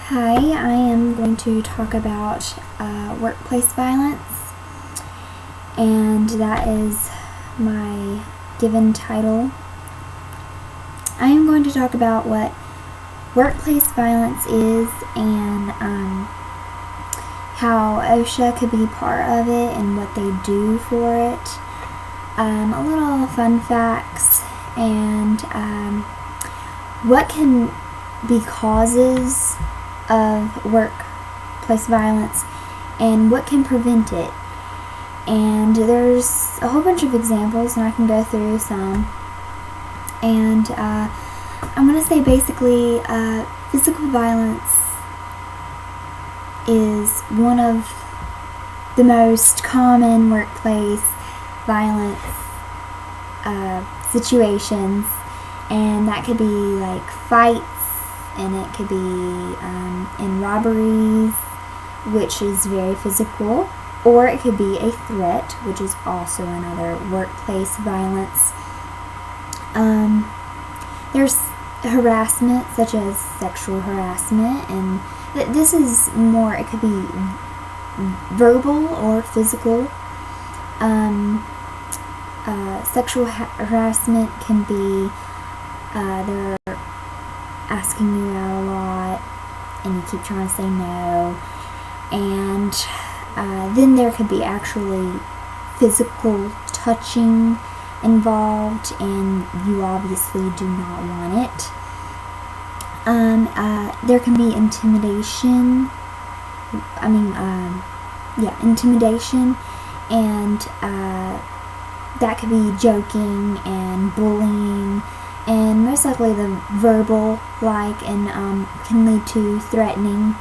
Hi, I am going to talk about workplace violence, and that is my given title. I am going to talk about what workplace violence is and how OSHA could be part of it and what they do for it. A little fun facts and what can be causes of workplace violence and what can prevent it. And there's a whole bunch of examples, and I can go through some. And I'm going to say basically physical violence is one of the most common workplace violence situations, and that could be like fights, and it could be in robberies, which is very physical, or it could be a threat, which is also another workplace violence. There's harassment, such as sexual harassment, and this is more, it could be verbal or physical. Sexual harassment can be they're asking you out a lot and you keep trying to say no, and then there could be actually physical touching involved, and you obviously do not want it. There can be intimidation, intimidation, and that could be joking and bullying, and most likely the verbal and can lead to threatening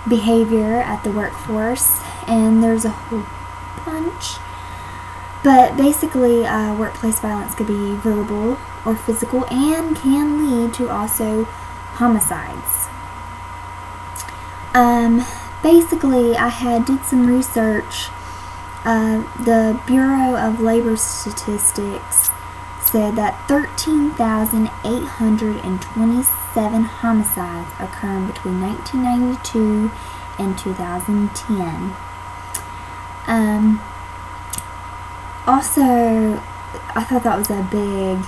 behavior at the workforce, and there's a whole bunch. But basically, workplace violence could be verbal or physical and can lead to also homicides. Basically, I did some research. The Bureau of Labor Statistics said that 13,827 homicides occurred between 1992 and 2010. Also, I thought that was a big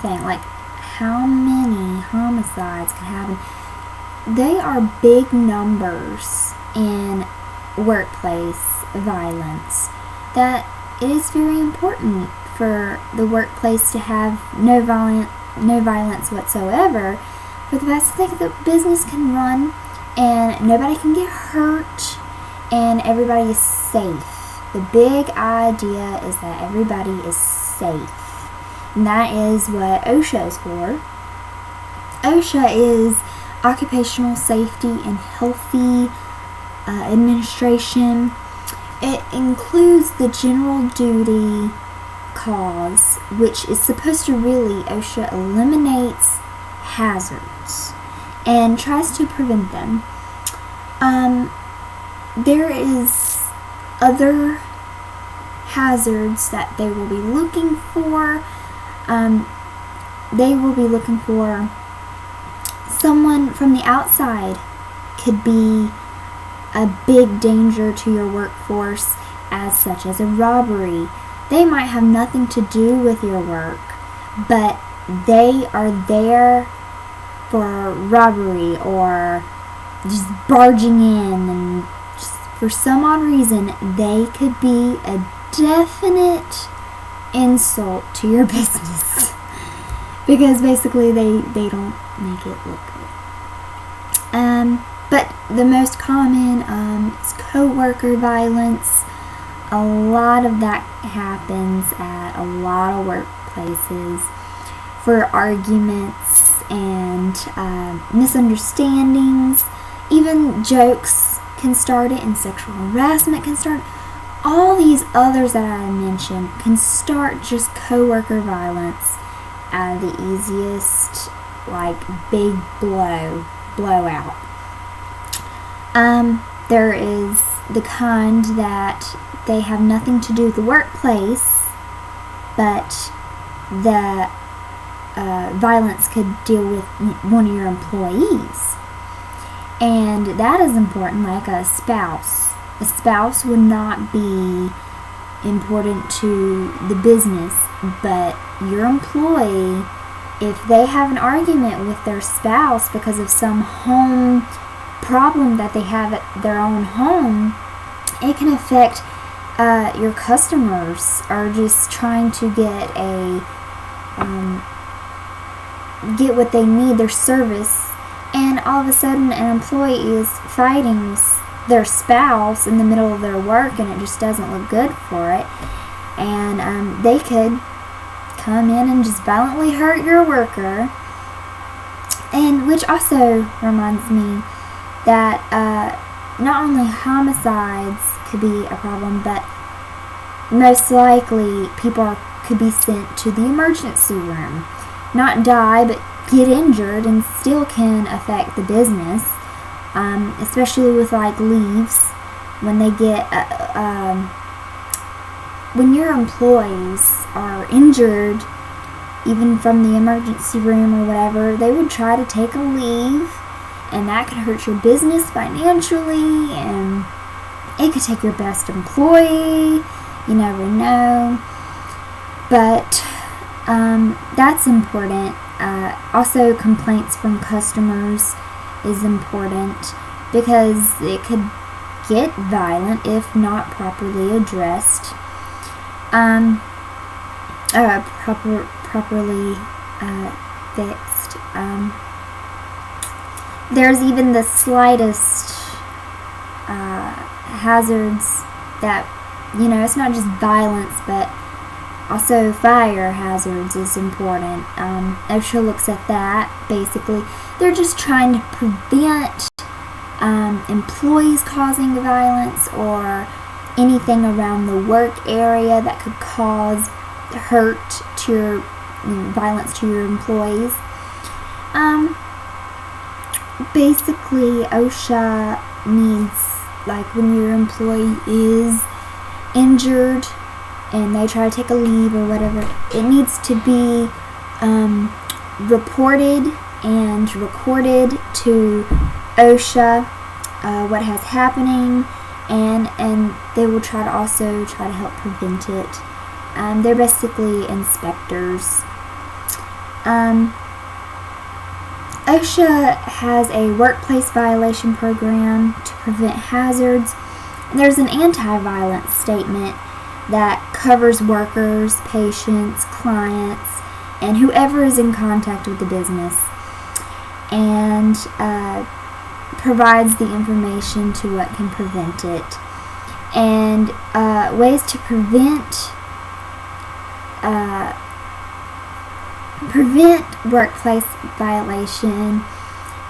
thing, like how many homicides can happen. They are big numbers in workplace violence, that it is very important for the workplace to have no violence whatsoever, for the best thing that business can run and nobody can get hurt and everybody is safe. The big idea is that everybody is safe, and that is what OSHA is for. OSHA is Occupational Safety and Healthy Administration. It includes the general duty cause, which is supposed to OSHA eliminates hazards and tries to prevent them. There is other hazards that they will be looking for. They will be looking for someone from the outside could be a big danger to your workforce, as such as a robbery. They might have nothing to do with your work, but they are there for robbery or just barging in, and just for some odd reason they could be a definite insult to your business because basically they don't make it look good. But the most common is co-worker violence. A lot of that happens at a lot of workplaces for arguments and misunderstandings. Even jokes can start it, and sexual harassment can start. All these others that I mentioned can start just co-worker violence at the easiest, big blowout. There is the kind that they have nothing to do with the workplace, but the violence could deal with one of your employees. And that is important. Like a spouse would not be important to the business, but your employee, if they have an argument with their spouse because of some home problem that they have at their own home, it can affect your customers are just trying to get what they need, their service, and all of a sudden an employee is fighting their spouse in the middle of their work, and it just doesn't look good for it. And they could come in and just violently hurt your worker. And which also reminds me that not only homicides could be a problem, but most likely people could be sent to the emergency room. Not die, but get injured, and still can affect the business, especially with like leaves. When they get when your employees are injured, even from the emergency room or whatever, they would try to take a leave, and that could hurt your business financially, and it could take your best employee. You never know. But that's important. Also, complaints from customers is important because it could get violent if not properly addressed. Properly fixed. There's even the slightest hazards that, it's not just violence, but also fire hazards is important. OSHA looks at that. Basically, they're just trying to prevent employees causing violence or anything around the work area that could cause hurt to your violence to your employees. Basically, OSHA needs, like when your employee is injured and they try to take a leave or whatever, it needs to be reported and recorded to OSHA what has happening, and they will try to help prevent it. They're basically inspectors. OSHA has a workplace violation program to prevent hazards. There's an anti-violence statement that covers workers, patients, clients, and whoever is in contact with the business, and provides the information to what can prevent it. And ways to prevent workplace violation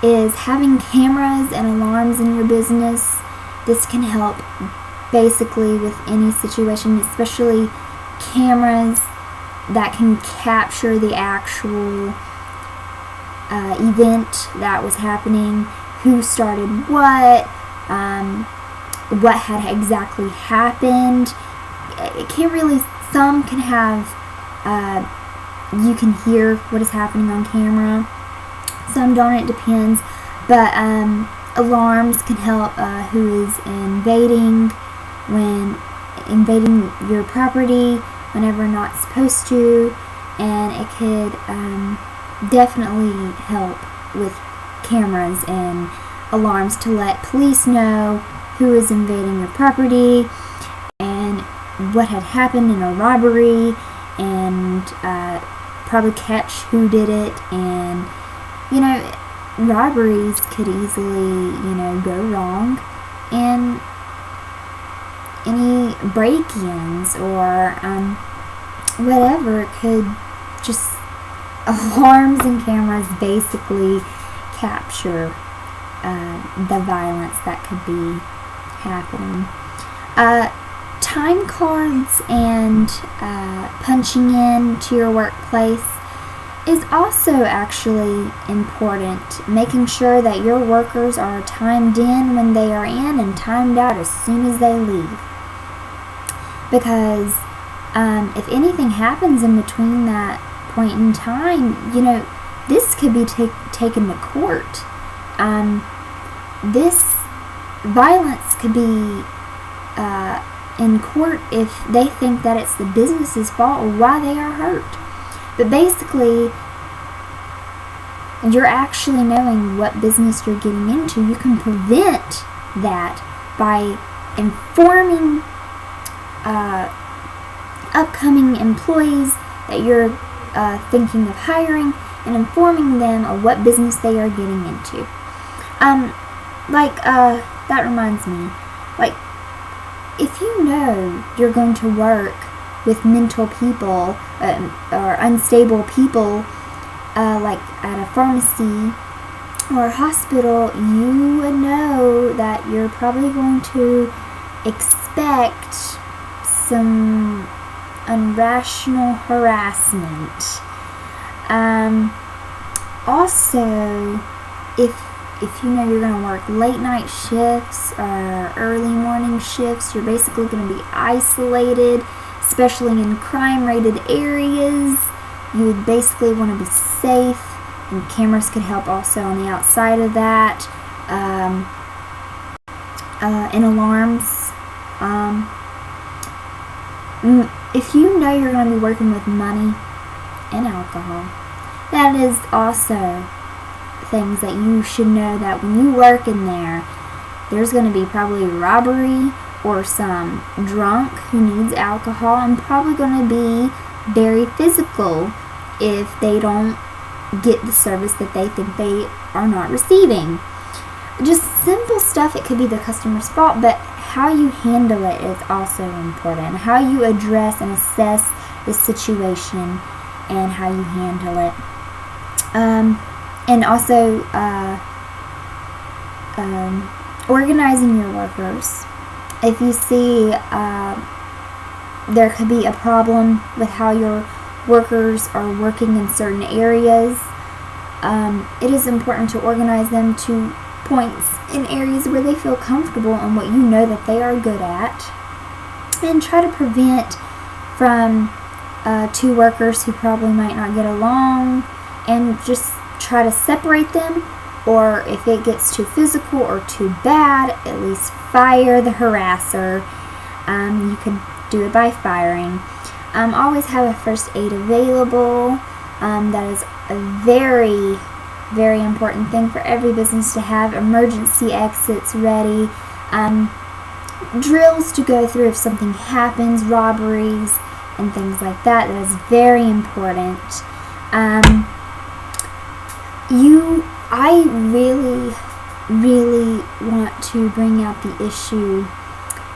is having cameras and alarms in your business. This can help basically with any situation, especially cameras that can capture the actual event that was happening, who started what had exactly happened. It can't really, some can have, you can hear what is happening on camera, some don't, it depends, but alarms can help who is invading your property whenever not supposed to, and it could definitely help with cameras and alarms to let police know who is invading your property and what had happened in a robbery, and probably catch who did it. And robberies could easily go wrong, and any break-ins or whatever, it could just, alarms and cameras basically capture the violence that could be happening. Time cards and punching in to your workplace is also actually important. Making sure that your workers are timed in when they are in and timed out as soon as they leave. Because if anything happens in between that point in time, this could be taken to court. this violence could be in court if they think that it's the business's fault or why they are hurt. But basically, you're actually knowing what business you're getting into. You can prevent that by informing upcoming employees that you're thinking of hiring and informing them of what business they are getting into. That reminds me, if you know you're going to work with mental people or unstable people, like at a pharmacy or a hospital, you would know that you're probably going to expect some irrational harassment. Also, if you know you're going to work late night shifts or early morning shifts, you're basically going to be isolated, especially in crime-rated areas. You would basically want to be safe, and cameras could help also on the outside of that, and alarms. If you know you're going to be working with money and alcohol, that is also things that you should know, that when you work in there, there's going to be probably robbery or some drunk who needs alcohol, and probably going to be very physical if they don't get the service that they think they are not receiving. Just simple stuff. It could be the customer's fault, but how you handle it is also important. How you address and assess the situation and how you handle it. And also organizing your workers. If you see there could be a problem with how your workers are working in certain areas, it is important to organize them to points in areas where they feel comfortable and what you know that they are good at, and try to prevent from two workers who probably might not get along, and just try to separate them, or if it gets too physical or too bad, at least fire the harasser. You could do it by firing. Always have a first aid available. That is a very, very important thing for every business to have. Emergency exits ready. Drills to go through if something happens, robberies and things like that. That is very important. I really, really want to bring out the issue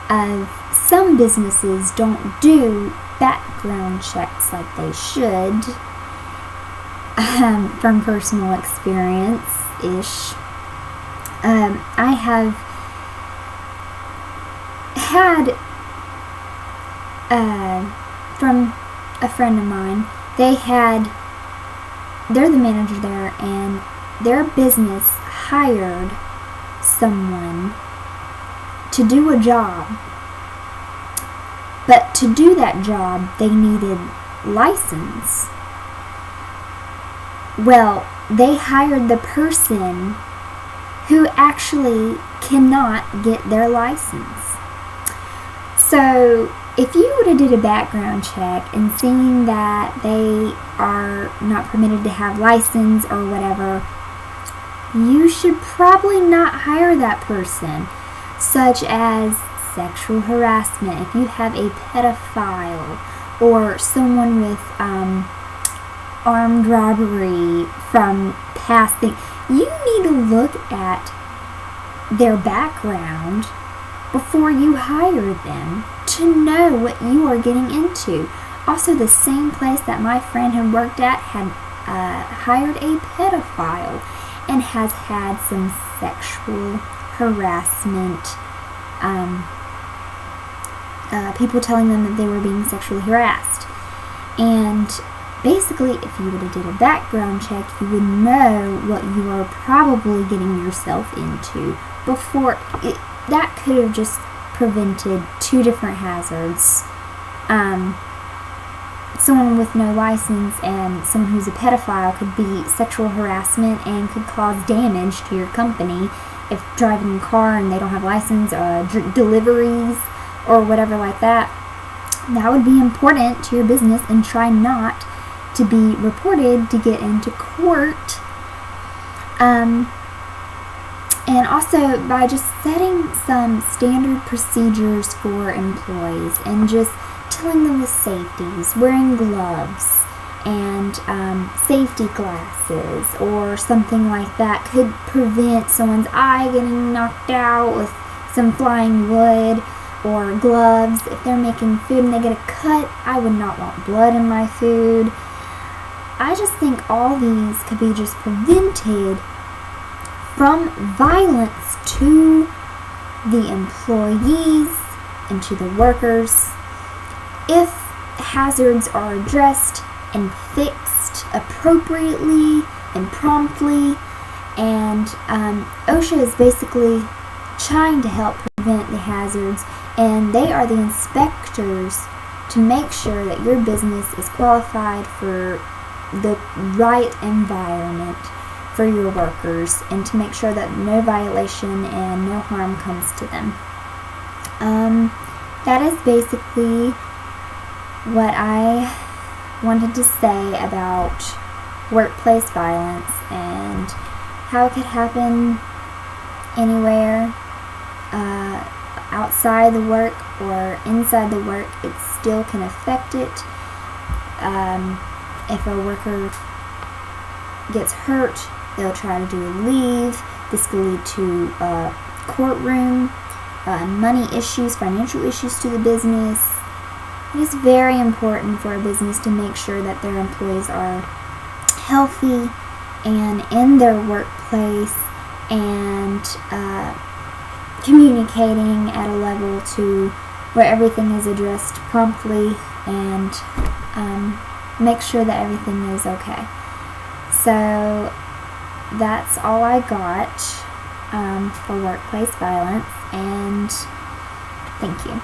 of some businesses don't do background checks like they should, from personal experience-ish. I have had, from a friend of mine, they're the manager there, and their business hired someone to do a job. But to do that job, they needed license. Well, they hired the person who actually cannot get their license. So, if you would have did a background check and seen that they are not permitted to have license or whatever, you should probably not hire that person, such as sexual harassment. If you have a pedophile or someone with armed robbery from past things, you need to look at their background before you hire them to know what you are getting into. Also, the same place that my friend had worked at had hired a pedophile and has had some sexual harassment, people telling them that they were being sexually harassed. And basically, if you would have did a background check, you would know what you are probably getting yourself into before it. That could have just prevented two different hazards. Someone with no license and someone who's a pedophile could be sexual harassment and could cause damage to your company if driving a car and they don't have license, deliveries or whatever like that, that would be important to your business, and try not to be reported to get into court. And also by just setting some standard procedures for employees and just telling them the safeties, wearing gloves and safety glasses or something like that could prevent someone's eye getting knocked out with some flying wood, or gloves. If they're making food and they get a cut, I would not want blood in my food. I just think all these could be just prevented from violence to the employees and to the workers if hazards are addressed and fixed appropriately and promptly. And OSHA is basically trying to help prevent the hazards, and they are the inspectors to make sure that your business is qualified for the right environment for your workers, and to make sure that no violation and no harm comes to them. That is basically what I wanted to say about workplace violence and how it could happen anywhere, outside the work or inside the work. It still can affect it. If a worker gets hurt, they'll try to do a leave. This could lead to courtroom, money issues, financial issues to the business. It is very important for a business to make sure that their employees are healthy and in their workplace, and communicating at a level to where everything is addressed promptly, and make sure that everything is okay. So that's all I got for workplace violence, and thank you.